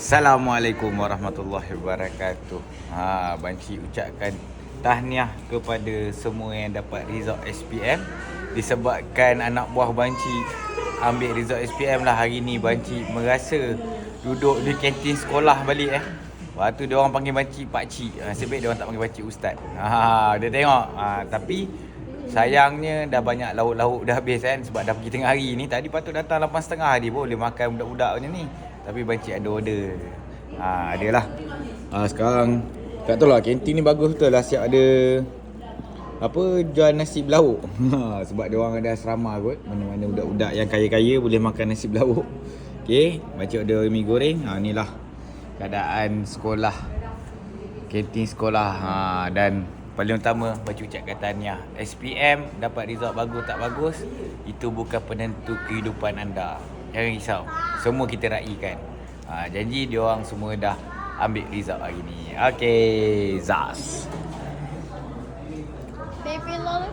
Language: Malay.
Assalamualaikum warahmatullahi wabarakatuh. Banci ucapkan tahniah kepada semua yang dapat result SPM. Disebabkan anak buah Banci ambil result SPM lah hari ni, Banci merasa duduk di kantin sekolah balik. Lepas tu dia orang panggil Banci pakcik. Nasib baik dia orang tak panggil Banci ustaz. Dia tengok. Tapi sayangnya dah banyak lauk-lauk dah habis kan, sebab dah pergi tengah hari ni. Tadi patut datang 8.30 dia boleh makan budak-budak macam ni. Tapi Banci ada order. Adalah. Sekarang tak tahu lah, kantin ni bagus betul lah, siap ada jual nasi berlauk. Sebab dia orang ada asrama kot. Mana-mana budak-budak yang kaya-kaya boleh makan nasi berlauk. Okey, Banci order mi goreng. Inilah keadaan sekolah, kantin sekolah. Dan paling utama, Banci ucapkan tahniah. SPM dapat result bagus tak bagus, itu bukan penentu kehidupan anda. Jangan risau, semua kita raikan. Janji dia orang semua dah ambil result hari ni. Okey, Zaz. Baby Lola